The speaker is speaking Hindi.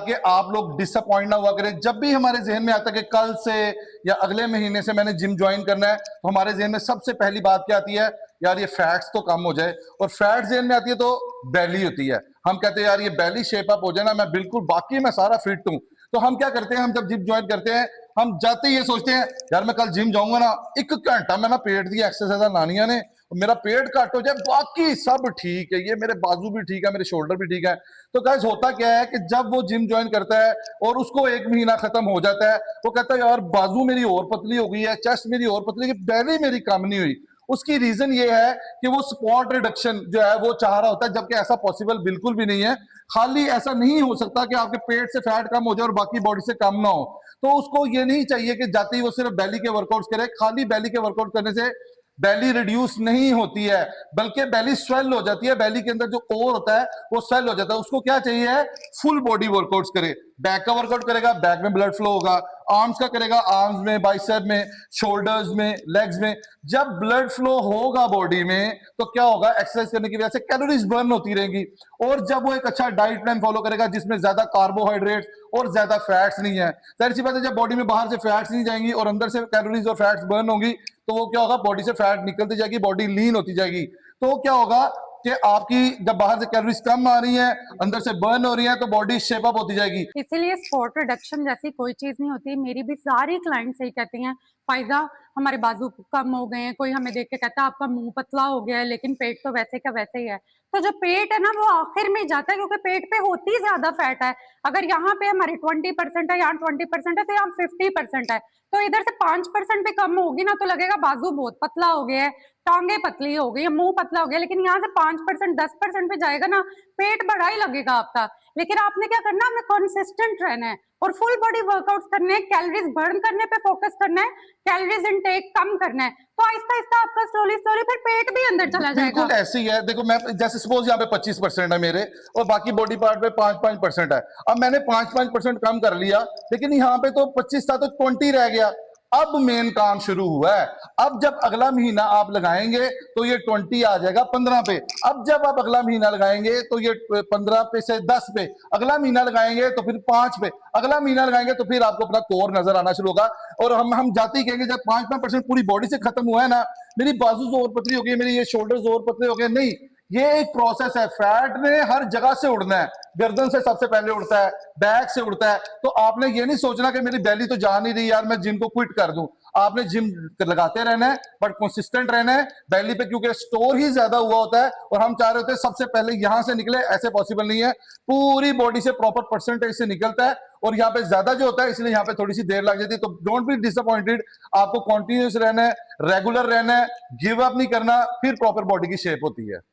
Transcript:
ताकि आप लोग डिसअपॉइंट ना हुआ करें। जब भी हमारे जहन में आता है कि कल से या अगले महीने से मैंने जिम ज्वाइन करना है, तो हमारे जहन में सबसे पहली बात क्या आती है, यार ये फैट्स तो कम हो जाए। और फैट जहन में आती है तो बैली होती है। हम कहते हैं यार ये बैली शेप अप हो जाए ना, मैं बिल्कुल बाकी मैं सारा फिट हूं। तो हम क्या करते हैं, हम जब जिम ज्वाइन करते हैं, हम जाते ही ये सोचते हैं यार मैं कल जिम जाऊंगा ना, 1 घंटा मैं ना पेट की एक्सरसाइज लानिया ने, मेरा पेट घट हो जाए, बाकी सब ठीक है, ये मेरे बाजू भी ठीक है, मेरे शोल्डर भी ठीक है। तो गाइस होता क्या है कि जब वो जिम ज्वाइन करता है और उसको 1 महीना खत्म हो जाता है, वो कहता है यार बाजू मेरी और पतली हो गई है, चेस्ट मेरी और पतली, बैली मेरी कम नहीं हुई। उसकी रीजन ये है कि वो स्पॉट रिडक्शन जो है वो चाह रहा होता है, जबकि ऐसा पॉसिबल बिल्कुल भी नहीं है। खाली ऐसा नहीं हो सकता कि आपके पेट से फैट कम हो जाए और बाकी बॉडी से कम ना हो। तो उसको ये नहीं चाहिए कि जाते ही वो सिर्फ बैली के वर्कआउट्स करे। खाली बैली के वर्कआउट करने से बैली रिड्यूस नहीं होती है, बल्कि बैली स्वेल हो जाती है। बैली के अंदर जो कोर होता है वो स्वेल हो जाता है। उसको क्या चाहिए, फुल बॉडी वर्कआउट्स करे। बैक का वर्कआउट करेगा, बैक में ब्लड फ्लो होगा। आर्म्स का करेगा, आर्म्स में, बाइसेप में, शोल्डर्स में, लेग्स में। जब ब्लड फ्लो होगा बॉडी में तो क्या होगा, एक्सरसाइज करने की वजह से कैलोरीज बर्न होती रहेंगी। और जब वो एक अच्छा डाइट प्लान फॉलो करेगा जिसमें ज्यादा कार्बोहाइड्रेट्स और ज्यादा फैट्स नहीं है, जाहिर सी बात है जब बॉडी में बाहर से फैट्स नहीं जाएंगी और अंदर से कैलोरीज और फैट्स बर्न होंगी, तो वो क्या होगा, बॉडी से फैट निकलती जाएगी, बॉडी लीन होती जाएगी। तो क्या होगा कि आपकी जब बाहर से कैलोरीज कम आ रही हैं, अंदर से बर्न हो रही है, तो बॉडी शेप अप होती जाएगी। इसीलिए स्पॉट रिडक्शन जैसी कोई चीज नहीं होती। मेरी भी सारी क्लाइंट्स यही कहती हैं, फायदा हमारे बाजू कम हो गए हैं। कोई हमें देख के कहता है आपका मुंह पतला हो गया है, लेकिन पेट तो वैसे का वैसे ही है। तो जो पेट है ना वो आखिर में जाता है, क्योंकि पेट पे होती ज्यादा फैट है। अगर यहाँ पे हमारी 20% है, यहाँ 20% है, तो यहाँ 50% है। तो इधर से 5% पे कम होगी ना, तो लगेगा बाजू बहुत पतला हो गया है, टांगे पतली हो गई है, मुंह पतला हो गया। लेकिन यहाँ से 5% 10% पे जाएगा ना, पेट बड़ा ही लगेगा आपका। लेकिन आपने क्या करना है, आपने कंसिस्टेंट रहना है और फुल बॉडी वर्कआउट्स करने हैं, कैलोरीज बर्न करने पे फोकस करना है, कैलोरीज इनटेक कम करना है। तो आहिस्ता आहिस्ता आपका स्लोली स्लोली फिर पेट भी अंदर चला जाएगा। बिल्कुल ऐसे ही है। देखो मैं जैसे सपोज यहाँ पे 25% है मेरे और बाकी बॉडी पार्ट पे 5-5% है। अब मैंने 5-5% कम कर लिया, लेकिन यहाँ पे तो 25 था तो 20 रह गया। अब मेन काम शुरू हुआ है। अब जब अगला महीना आप लगाएंगे तो ये 20 आ जाएगा 15 पे। अब जब आप अगला महीना लगाएंगे तो ये 15 पे से 10 पे, अगला महीना लगाएंगे तो फिर 5 पे, अगला महीना लगाएंगे तो फिर आपको अपना कोर नजर आना शुरू होगा। और हम जाते ही कहेंगे जब 5-5% पूरी बॉडी से खत्म हुआ है ना, मेरी बाजू और पतली हो गई, मेरी ये शोल्डर्स और पतले हो गए, नहीं, ये एक प्रोसेस है। फैट ने हर जगह से उड़ना है, गर्दन से सबसे पहले उड़ता है, बैक से उड़ता है। तो आपने ये नहीं सोचना कि मेरी बैली तो जा नहीं रही यार, मैं जिम को क्विट कर दूं। आपने जिम लगाते रहना है, बट कंसिस्टेंट रहना है बैली पे, क्योंकि स्टोर ही ज्यादा हुआ होता है और हम चाह रहे होते हैं सबसे पहले यहां से निकले। ऐसे पॉसिबल नहीं है, पूरी बॉडी से प्रॉपर परसेंटेज से निकलता है और यहाँ पे ज्यादा जो होता है, इसलिए यहाँ पे थोड़ी सी देर लग जाती है। तो डोंट बी डिसअपॉइंटेड, आपको कॉन्टिन्यूस रहना है, रेगुलर रहना है, गिव अप नहीं करना, फिर प्रॉपर बॉडी की शेप होती है।